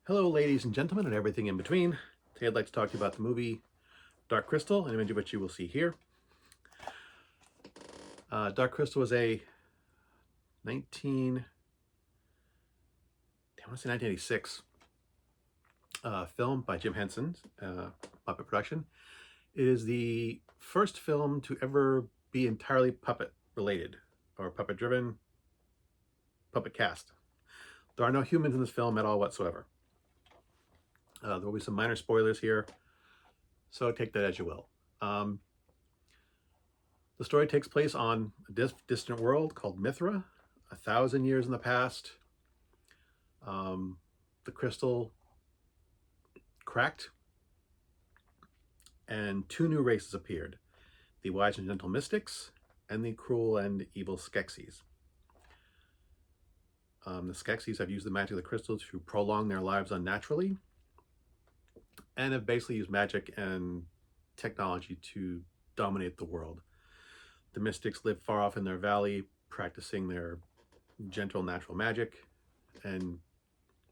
Hello, ladies and gentlemen, and everything in between. Today I'd like to talk to you about the movie Dark Crystal, an image of which you will see here. Dark Crystal was a 1986 film by Jim Henson's puppet production. It is the first film to ever be entirely puppet related or puppet driven, puppet cast. There are no humans in this film at all whatsoever. There will be some minor spoilers here, so take that as you will. The story takes place on a distant world called Mithra, 1,000 years in the past. The crystal cracked, and two new races appeared: the wise and gentle mystics and the cruel and evil GEEXX. The GEEXX have used the magic of the crystal to prolong their lives unnaturally, and have basically used magic and technology to dominate the world. The mystics live far off in their valley, practicing their gentle natural magic and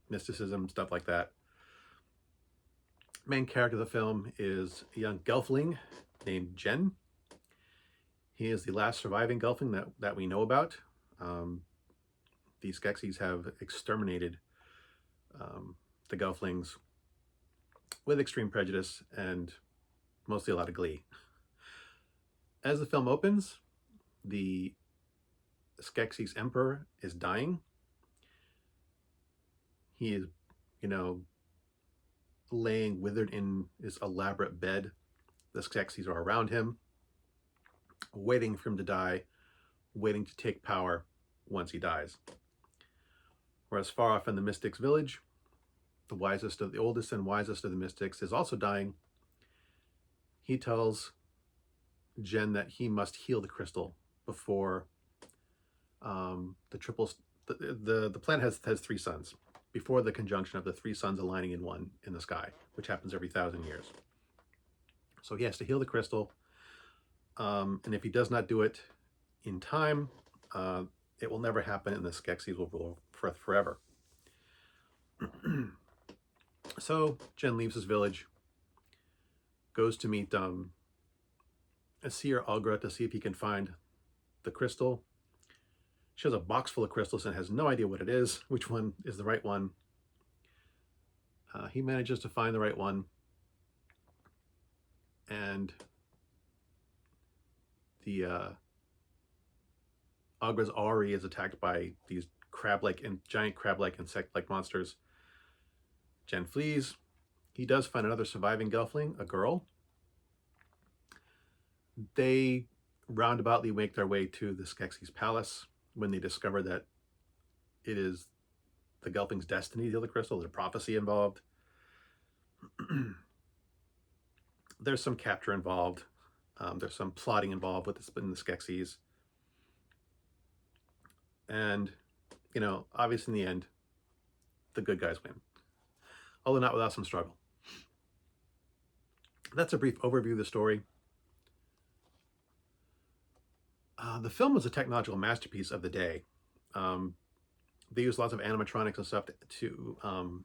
mysticism, stuff like that. Main character of the film is a young gelfling named Jen. He is the last surviving gelfling that we know about. These GEEXX have exterminated the gelflings with extreme prejudice and mostly a lot of glee. As the film opens, the GEEXX emperor is dying. He is, laying withered in his elaborate bed. The GEEXX are around him, waiting for him to die, waiting to take power once he dies. Whereas far off in the mystics' village, the oldest and wisest of the mystics is also dying. He tells Jen that he must heal the crystal before the planet has three suns, before the conjunction of the three suns aligning in one in the sky, which happens every 1,000 years. So he has to heal the crystal, and if he does not do it in time, it will never happen, and the GEEXX will rule forever. So Jen leaves his village, goes to meet a seer Algra to see if he can find the crystal. She has a box full of crystals and has no idea what it is, which one is the right one. He manages to find the right one, and the Algra's Auri is attacked by these giant crab-like insect-like monsters. Jen flees. He does find another surviving gelfling, a girl. They roundaboutly make their way to the GEEXX's palace when they discover that it is the gelfling's destiny to heal the crystal. There's a prophecy involved. There's some capture involved. There's some plotting involved with the GEEXX. And, obviously in the end, the good guys win. Although not without some struggle. That's a brief overview of the story. The film was a technological masterpiece of the day. They used lots of animatronics and stuff to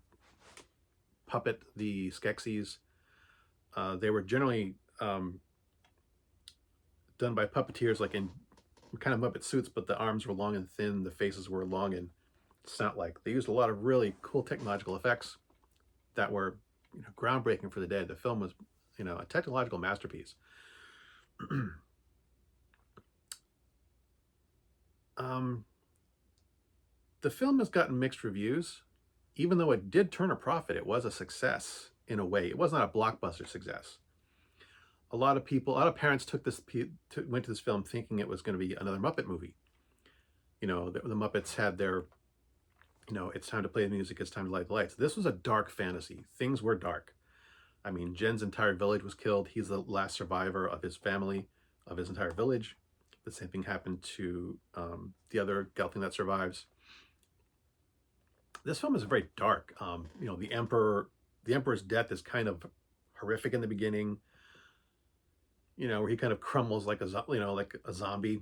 puppet the GEEXX. They were generally done by puppeteers, like in kind of Muppet suits, but the arms were long and thin, the faces were long and snout-like. They used a lot of really cool technological effects that were groundbreaking for the day. The film was a technological masterpiece. The film has gotten mixed reviews. Even though it did turn a profit, it was a success in a way. It was not a blockbuster success. A lot of parents went to this film thinking it was going to be another Muppet movie. The Muppets had their, it's time to play the music, it's time to light the lights. This was a dark fantasy. Things were dark. I mean, Jen's entire village was killed. He's the last survivor of his family, of his entire village. The same thing happened to the other gelfling that survives. This film is very dark. The emperor's death is kind of horrific in the beginning. Where he kind of crumbles like a zombie,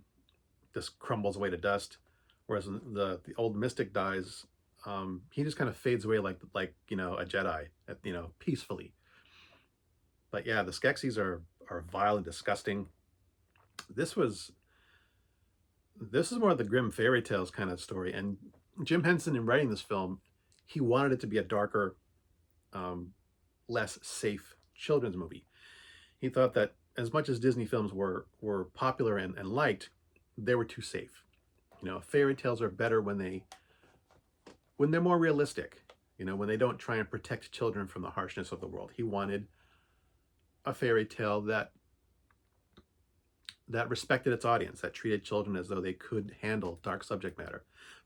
just crumbles away to dust. Whereas the old mystic dies He just kind of fades away like a Jedi, peacefully. But yeah, the Skeksis are vile and disgusting. This was this is more of the grim fairy tales kind of story. And Jim Henson, in writing this film, he wanted it to be a darker, um, less safe children's movie. He thought that as much as Disney films were popular and liked, they were too safe. Fairy tales are better when they're more realistic. When they don't try and protect children from the harshness of the world. He wanted a fairy tale that respected its audience, that treated children as though they could handle dark subject matter.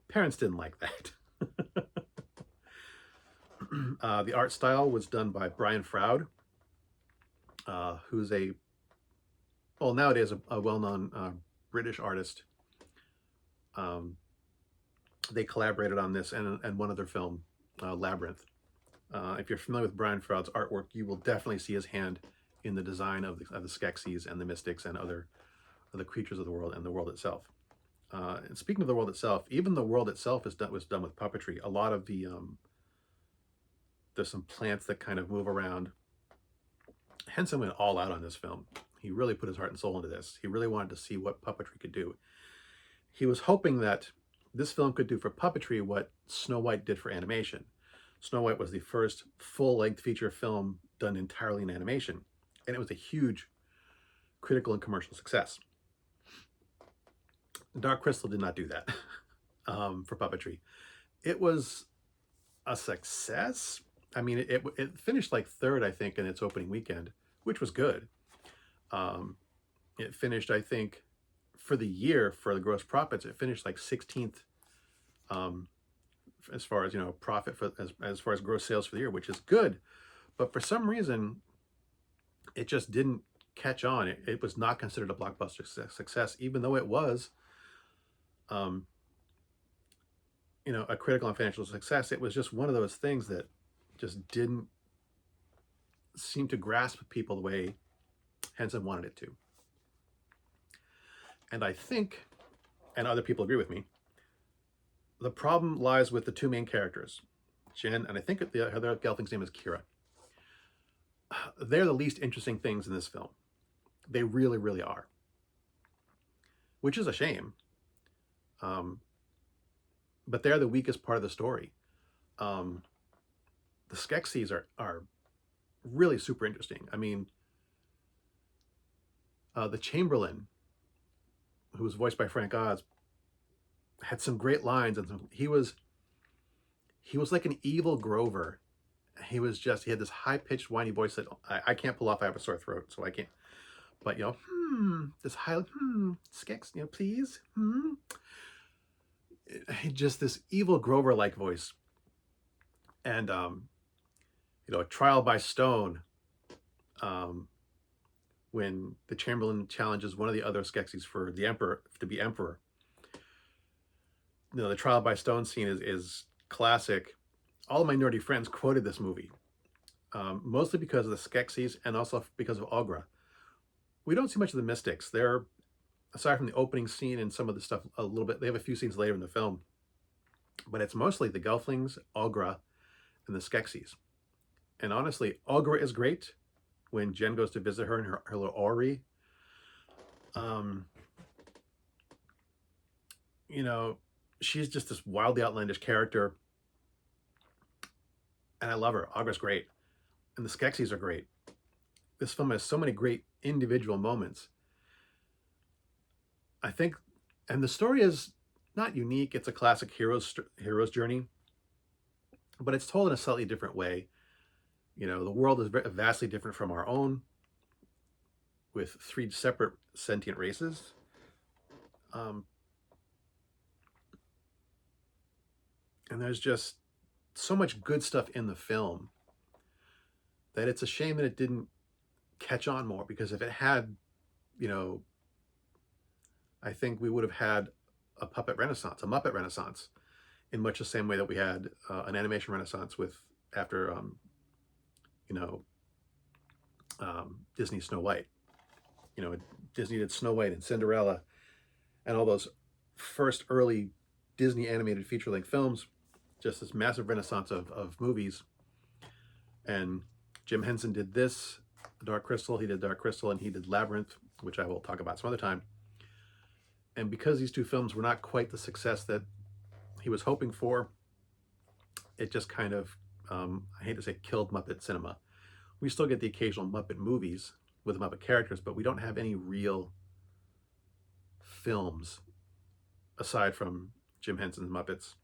Parents didn't like that. The art style was done by Brian Froud, who's nowadays a well-known British artist. They collaborated on this and one other film, Labyrinth. If you're familiar with Brian Froud's artwork, you will definitely see his hand in the design of the Skeksis and the Mystics and other the creatures of the world and the world itself. And speaking of the world itself, even the world itself was done with puppetry. A lot of there's some plants that kind of move around. Henson went all out on this film. He really put his heart and soul into this. He really wanted to see what puppetry could do. He was hoping that this film could do for puppetry what Snow White did for animation. Snow White was the first full-length feature film done entirely in animation, and it was a huge critical and commercial success. Dark Crystal did not do that for puppetry. It was a success. I mean, it finished like third, I think, in its opening weekend, which was good. It finished, I think, for the year, for the gross profits, it finished like 16th as far as, profit as far as gross sales for the year, which is good. But for some reason, it just didn't catch on. It was not considered a blockbuster success, even though it was, a critical and financial success. It was just one of those things that just didn't seem to grasp people the way Henson wanted it to. And I think, and other people agree with me, the problem lies with the two main characters, Jen, and I think the other Gelfling's name is Kira. They're the least interesting things in this film. They really, really are. Which is a shame. But they're the weakest part of the story. The Skeksis are really super interesting. I mean, the Chamberlain, who was voiced by Frank Oz, had some great lines, and he was like an evil Grover. He had this high-pitched, whiny voice that I can't pull off. I have a sore throat, so I can't. But this high, Skeks, please, just this evil Grover-like voice, and a trial by stone. When the Chamberlain challenges one of the other Skeksis for the Emperor to be Emperor. The trial by stone scene is classic. All of my nerdy friends quoted this movie, mostly because of the Skeksis and also because of Ogra. We don't see much of the Mystics. They're, aside from the opening scene and some of the stuff a little bit, they have a few scenes later in the film, but it's mostly the Gelflings, Ogra, and the Skeksis. And honestly, Ogra is great when Jen goes to visit her in her little orrery. She's just this wildly outlandish character. And I love her. Ogra's great. And the Skeksis are great. This film has so many great individual moments. I think, and the story is not unique. It's a classic hero's journey, but it's told in a slightly different way. The world is vastly different from our own, with 3 separate sentient races. And there's just so much good stuff in the film that it's a shame that it didn't catch on more, because if it had, I think we would have had a puppet renaissance, a Muppet renaissance, in much the same way that we had an animation renaissance after Disney Snow White. Disney did Snow White and Cinderella and all those first early Disney animated feature-length films. just this massive renaissance of movies. And Jim Henson did this, Dark Crystal, he did Dark Crystal, and he did Labyrinth, which I will talk about some other time. And because these two films were not quite the success that he was hoping for, it just kind of, I hate to say, killed Muppet cinema. We still get the occasional Muppet movies with the Muppet characters, but we don't have any real films aside from Jim Henson's Muppets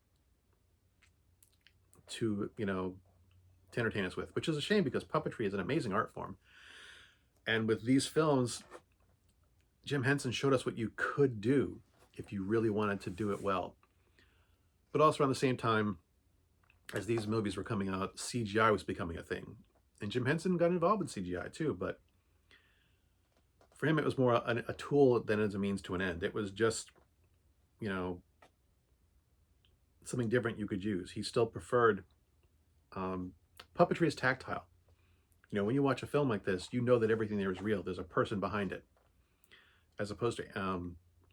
to, to entertain us with, which is a shame because puppetry is an amazing art form. And with these films, Jim Henson showed us what you could do if you really wanted to do it well. But also around the same time as these movies were coming out, CGI was becoming a thing. And Jim Henson got involved in CGI too, but for him it was more a tool than as a means to an end. It was just, something different you could use. He still preferred puppetry is tactile. When you watch a film like this, you know that everything there is real. There's a person behind it, as opposed to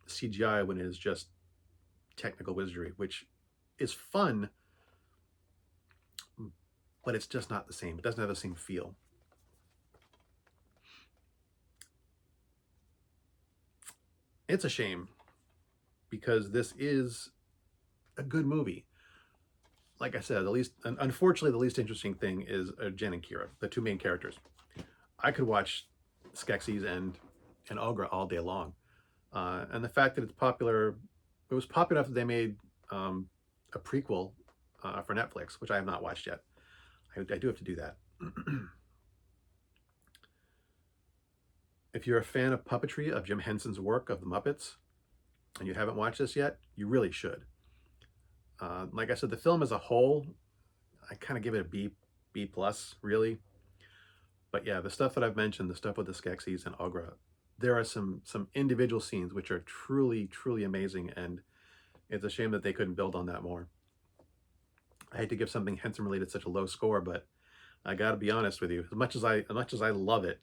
CGI when it is just technical wizardry, which is fun, but it's just not the same. It doesn't have the same feel. It's a shame because this is a good movie. Like I said, unfortunately, the least interesting thing is Jen and Kira, the two main characters. I could watch Skeksis and Ogra all day long. And the fact that it's popular, it was popular enough that they made a prequel for Netflix, which I have not watched yet. I do have to do that. If you're a fan of puppetry, of Jim Henson's work, of the Muppets, and you haven't watched this yet, you really should. Like I said, the film as a whole, I kind of give it a B plus, really. But yeah, the stuff that I've mentioned, the stuff with the Skeksis and Ogra, there are some individual scenes which are truly, truly amazing, and it's a shame that they couldn't build on that more. I hate to give something Henson related such a low score, but I got to be honest with you. As much as I love it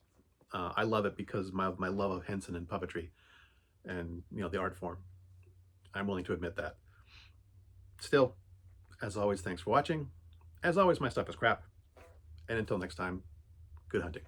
because of my love of Henson and puppetry, and the art form. I'm willing to admit that. Still, as always, thanks for watching. As always, my stuff is crap. And until next time, good hunting.